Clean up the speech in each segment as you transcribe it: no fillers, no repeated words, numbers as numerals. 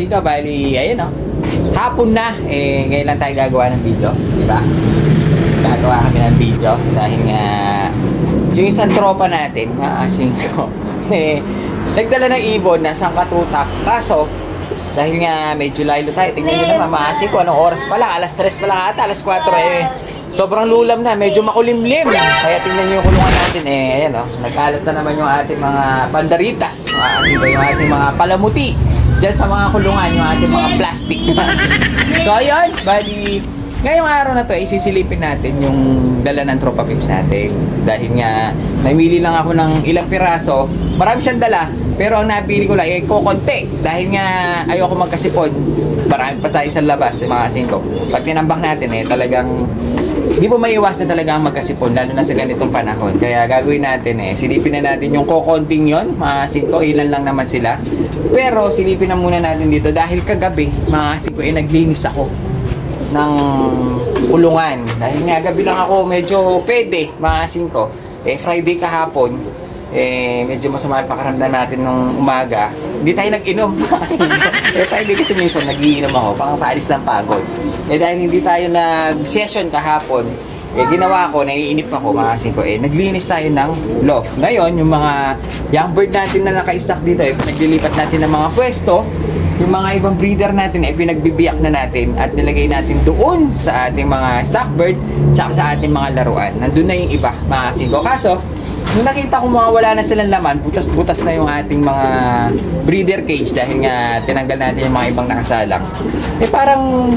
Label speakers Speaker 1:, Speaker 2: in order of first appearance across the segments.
Speaker 1: sika, bali, ayun o. Hapon na, ngayon lang tayo gagawa ng video, di ba? Gagawa kami ng video dahil nga yung isang tropa natin, mga singko, nagdala ng ibon na sangkatutak. Kaso, dahil nga medyo laylo tayo, tingnan nyo naman, mga singko, anong oras pa lang? Alas 3 pa lang ata, alas 4 sobrang lulam na, medyo makulimlim. Kaya tingnan nyo yung kulungan natin ayan o. Nagkalat na naman yung ating mga pandaritas, yung ating mga palamuti dyan sa mga kulungan, yung ating mga plastic. So ayun, bali, ngayong araw na to, isisilipin natin yung dala ng Tropa Pips natin. Dahil nga, namili lang ako ng ilang piraso. Marami siyang dala, pero ang napili ko lang ay kukonti. Dahil nga, ayoko magkasipon. Marami pa sa isang labas, mga singko. Pag tinambak natin talagang di po maiwasan talaga ang magkasipon, lalo na sa ganitong panahon. Kaya gagawin natin silipin na natin yung kokonting yon, mga singko, ilan lang naman sila. Pero silipin na muna natin dito dahil kagabi, mga singko, naglinis ako ng kulungan. Dahil nga gabi lang ako medyo pwede, mga singko. Friday kahapon, medyo masama yung pakaramdam natin nung umaga. Hindi tayo nag-inom, mga singko. Friday kasi minsan nagiinom ako, pang paalis ng pagod. Dahil hindi tayo nag-session kahapon, ginawa ko, naiinip ako, mga singko, naglinis tayo ng loft. Ngayon, yung mga young bird natin na naka-stock dito, naglilipat natin ng mga pwesto. Yung mga ibang breeder natin, pinagbibiyak na natin at nilagay natin doon sa ating mga stock bird tsaka sa ating mga laruan. Nandun na yung iba, mga singko. Kaso, nung nakita ko mga wala na silang laman, butas-butas na yung ating mga breeder cage dahil nga tinanggal natin yung mga ibang nakasalang. Parang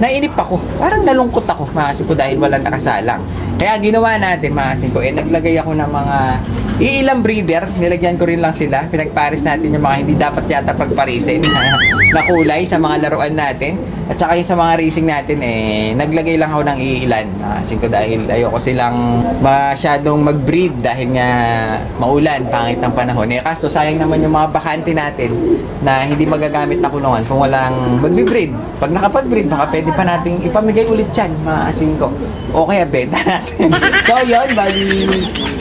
Speaker 1: nainip ako. Parang nalungkot ako, mga singko, dahil walang nakasalang. Kaya ginawa natin, mga singko, naglagay ako ng mga ilang breeder. Nilagyan ko rin lang sila. Pinagparis natin yung mga hindi dapat yata pagparisin na kulay sa mga laruan natin. At saka yung sa mga racing natin, naglagay lang ako ng iilan. Singko, dahil ayoko silang masyadong mag-breed dahil nga maulan, pangit ang panahon. Kaso sayang naman yung mga bakante natin na hindi magagamit na kulungan kung walang magbi-breed. Pag nakapag-breed, baka pwede pa nating ipamigay ulit yan, mga singko. O kaya benta natin. So yun, bali,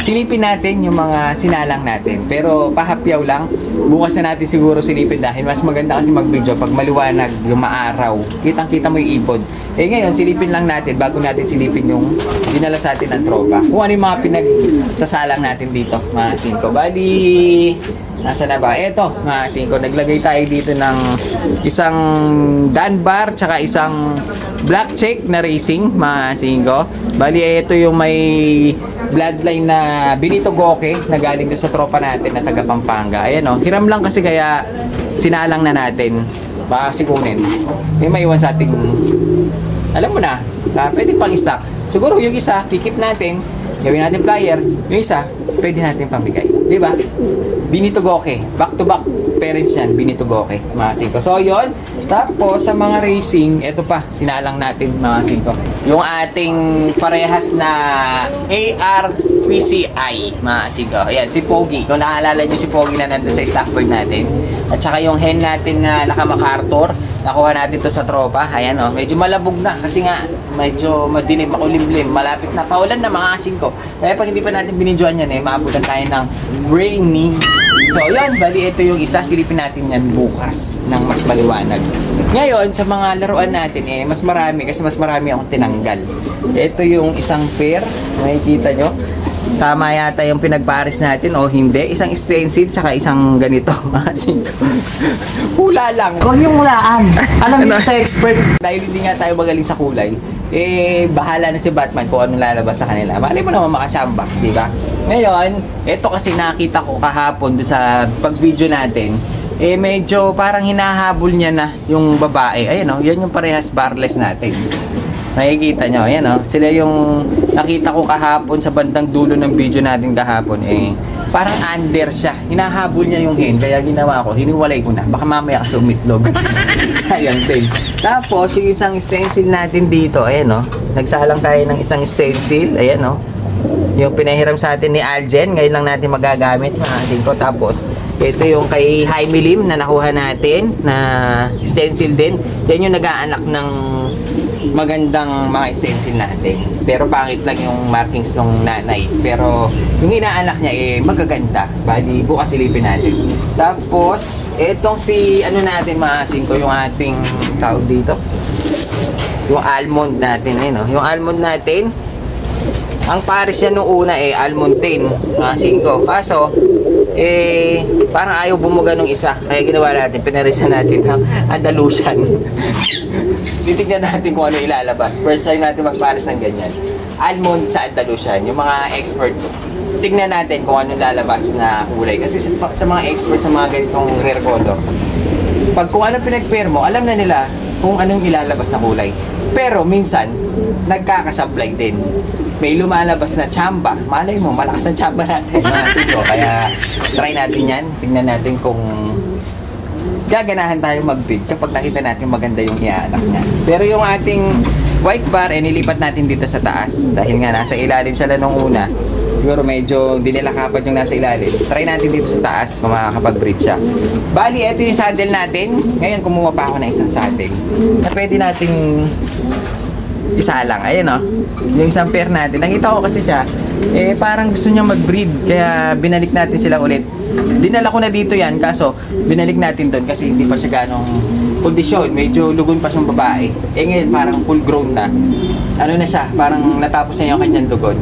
Speaker 1: silipin natin yung mga sinalang natin. Pero pahapyaw lang. Bukas na natin siguro silipin dahil mas maganda kasi mag-video pag maliwanag yung maaraw. Kitang-kita mo yung ibon. Ngayon, silipin lang natin bago natin silipin yung dinala sa atin ng tropa. Kung ano yung mga pinagsasalang natin dito, mga singko. Bali, nasa na ba? Eto, mga singko, naglagay tayo dito ng isang Dunbar tsaka isang black check na racing, mga singko. Bali, ito yung may bloodline na Benito Goke na galing dun sa tropa natin na taga Pampanga. Ayan o, hiram lang kasi kaya sinalang na natin. Baka sikunin. May maiwan sa ating, alam mo na, pwede pang stock. Siguro yung isa, kikip natin, gawin natin flyer. Yung isa, pwede natin pamigay. Diba? Benito Goke. Back to back parents yan, Benito Goke, mga singko. So yun, tapos sa mga racing, ito pa, sinalang natin, mga singko. Yung ating parehas na ARPCI, mga singko. Ayan, si Pogi. Kung nakaalala nyo si Pogi na nandun sa stock bird natin. At saka yung hen natin na naka-MacArthur, nakuha natin to sa tropa. Ayan o, medyo malabog na kasi nga medyo madilim, makulimlim, malapit na paulan na, mga singko. Kaya pag hindi pa natin binidyoan yan, maabutan tayo ng rainy. So yan, bali ito yung isa, silipin natin yan bukas ng mas maliwanag. Ngayon, sa mga laruan natin, mas marami kasi mas marami akong tinanggal. Ito yung isang pair, makikita nyo. Tama yata yung pinagpares natin o hindi. Isang stencil tsaka isang ganito. Hula lang.
Speaker 2: Huwag yung hulaan. Alam mo sa expert.
Speaker 1: Dahil hindi nga tayo magaling sa kulay, bahala na si Batman kung anong lalabas sa kanila. Malay mo naman makachamba, di ba? Ngayon, ito kasi nakita ko kahapon doon sa pag-video natin, medyo parang hinahabol niya na yung babae. Ayan o, yan yung parehas barless natin. Nakikita nyo, ayan o. Sila yung nakita ko kahapon sa bandang dulo ng video natin kahapon. Parang under siya. Hinahabol niya yung hen. Kaya ginawa ko, hiniwalay ko na. Baka mamaya kasi umitlog. Sayang din. Tapos, yung isang stencil natin dito, ayan o. Nagsalang tayo ng isang stencil. Ayan o. Yung pinahiram sa atin ni Algen. Ngayon lang natin magagamit. Ko. Tapos, ito yung kay Jaime Lim na nakuha natin na stencil din. Yan yung nag-aanak ng magandang mga stencil natin. Pero pangit lang yung markings ng nanay. Pero yung inaanak niya magaganda. Bali, bukas silipin natin. Tapos, etong si ano natin mga singko, yung ating tawag dito. Yung almond natin, no? Yung almond natin, ang pares niya nung una almond din, mga singko. Kaso, parang ayaw bumuga nung isa. Kaya ginawa natin, pinarisan natin ng Andalusian. Titignan natin kung ano ilalabas. First time natin magpares ng ganyan. Almond sa Andalusian, yung mga expert. Tignan natin kung ano lalabas na kulay. Kasi sa mga expert sa mga ganitong rare color, pag kung ano pinag-pair mo, alam na nila kung anong ilalabas na kulay. Pero minsan, nagkakasablay din. May lumalabas na tsamba. Malay mo, malakas ang tsamba natin. Kaya try natin yan. Tingnan natin kung gaganahan tayo mag-breed kapag nakita natin maganda yung iaanak niya. Pero yung ating white bar, nilipat natin dito sa taas. Dahil nga nasa ilalim siya nung una. Siguro medyo hindi nila kapad yung nasa ilalim. Try natin dito sa taas kung makakapag-breed siya. Bali, ito yung saddle natin. Ngayon, kumuha pa ako ng isang saddle na pwede nating isa lang. Ayun o. Yung isang pair natin. Nakita ko kasi siya, parang gusto niya mag-breed. Kaya binalik natin sila ulit. Dinala ko na dito yan. Kaso, binalik natin doon kasi hindi pa siya ganong kondisyon. Medyo lugon pa siyang babae. Ngayon, parang full grown na. Ano na siya? Parang natapos na yung kanyang lugon.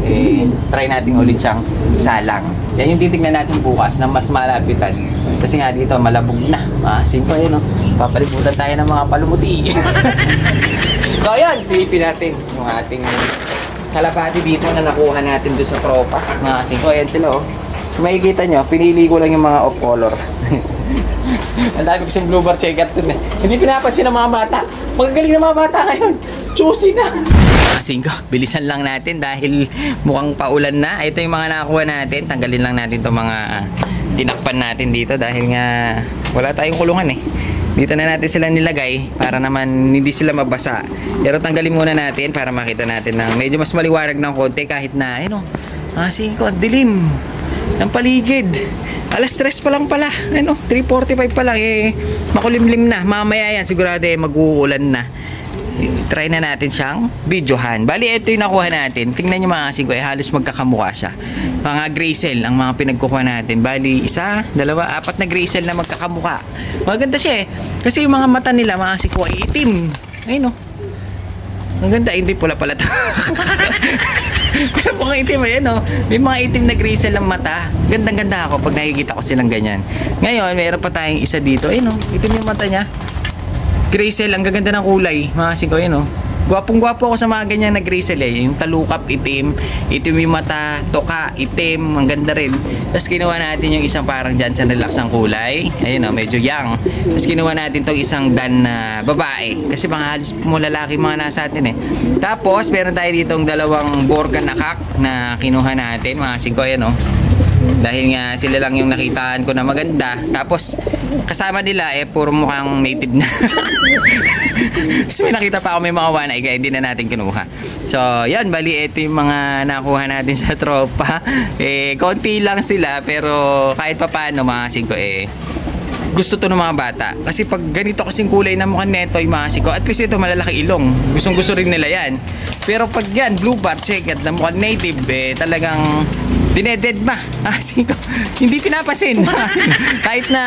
Speaker 1: Try natin ulit siyang isa lang. Yan yung titignan natin bukas na mas malapitan. Kasi nga dito, malabog na. Singko yun, no? Papalibutan tayo ng mga palumuti. So ayan, silipin natin yung ating kalapati dito na nakuha natin doon sa tropa. Mga singko, ayan sila oh. Kung makikita nyo, pinili ko lang yung mga off color. Ang dami kasing blue bar checker dun eh. Hindi pinapansin ng mga bata. Magagaling ng mga bata ngayon. Choosy na. Mga singko, bilisan lang natin dahil mukhang paulan na. Ito yung mga nakakuha natin. Tanggalin lang natin itong mga tinakpan natin dito dahil nga wala tayong kulungan eh. Dito na natin sila nilagay para naman hindi sila mabasa. Pero tanggalin muna natin para makita natin na medyo mas maliwanag ng konti kahit na, singko, dilim ng paligid. Alas 3 pa lang pala, 3:45 pa lang makulimlim na. Mamaya yan sigurado mag-uulan na. Try na natin siyang videohan. Bali, ito yung nakuha natin. Tingnan nyo mga singko, halos magkakamukha siya. Mga gray cell ang mga pinagkukuha natin. Bali, 1, 2, 4 na gray cell na magkakamukha. Maganda siya kasi yung mga mata nila mga singko ay itim. Ayun ang ganda, hindi pula pala ito. Pero mga itim may mga itim na gray cell ang mata. Gandang-ganda ako pag nakikita ko silang ganyan. Ngayon, mayroon pa tayong isa dito. Itim yung mata niya. Gray cell, ang gaganda ng kulay. Mga singko, Gwapong-gwapo ako sa mga ganyan na gray cell Yung talukap, itim yung mata, toka, itim, ang ganda rin. Tapos kinuha natin yung isang parang Johnson Relax ang kulay. Ayun medyo young. Tapos kinuha natin tong isang Dan na babae. Kasi mga halos lalaki mga nasa atin Tapos, meron tayo ditong dalawang Borga na kak na kinuha natin. Mga singko, dahil nga sila lang yung nakitaan ko na maganda. Tapos kasama nila puro mukhang native na. Tapos may nakita pa ako may mga wanay kaya hindi na natin kinuha. So yan, bali ito yung mga nakuha natin sa tropa. Konti lang sila pero kahit pa paano mga singko gusto to ng mga bata. Kasi pag ganito kasing kulay na mukhang neto yung mga singko, at least ito malalaki ilong. Gustong gusto rin nila yan. Pero pag yan, blue bar check at na mukhang native talagang dineded ba? Singko, hindi pinapasin. Kahit na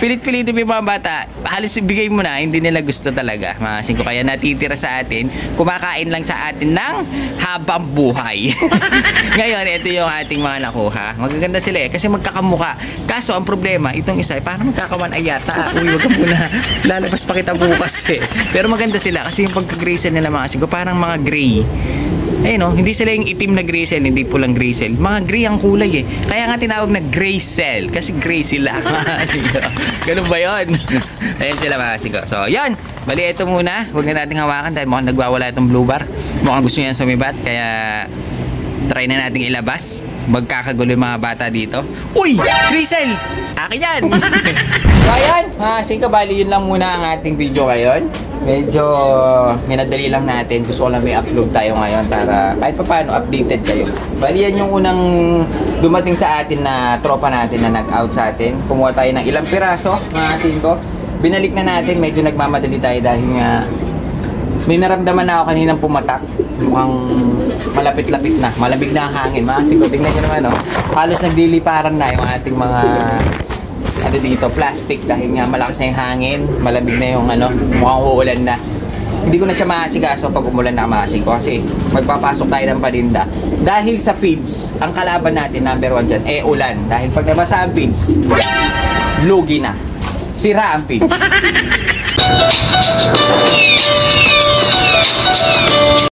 Speaker 1: pilit-pilit yung mga bata, halos ibigay mo na, hindi nila gusto talaga. Mga singko, kaya natitira sa atin, kumakain lang sa atin ng habang buhay. Ngayon, ito yung ating mga nakuha. Magaganda sila kasi magkakamuka. Kaso, ang problema, itong isa, parang magkakawan ay yata. Uy, wag ka muna. Lalabas pa kita bukas Pero maganda sila kasi yung pagka-gray cell nila mga singko, parang mga gray. Hindi sila yung itim na gray cell, hindi pulang gray cell. Mga gray ang kulay Kaya nga tinawag na gray cell kasi gray sila. Ganun ba yun? Ayan sila mga singko. So, yan. Bali, ito muna. Huwag na natin hawakan dahil mukhang nagwawala itong blue bar. Mukhang gusto niya sumibat. Kaya, try na natin ilabas. Magkakagulo yung mga bata dito. Uy! Gray cell! Akin yan! So, ayan. Mga singko, bali, yun lang muna ang ating video ngayon. Medyo minadali lang natin. Gusto ko lang may upload tayo ngayon para kahit pa paano updated kayo. Bali yan yung unang dumating sa atin na tropa natin na nag-out sa atin. Kumuha tayo ng ilang piraso, mga singko. Binalik na natin. Medyo nagmamadali tayo dahil nga May naramdaman na ako kaninang pumatak. Mukhang malapit-lapit na. Malamig na ang hangin. Mga sigo, tingnan nyo naman, no? Halos nagdiliparan na yung ating mga ano dito, plastic dahil nga malakas na yung hangin. Malamig na yung ano, mukhang uulan na. Hindi ko na siya maasikaso pag umulan na maasin ko kasi magpapasok tayo ng paninda. Dahil sa feeds, ang kalaban natin, number 1 dyan, ulan. Dahil pag nabasa ang feeds, lugi na. Sira ang feeds.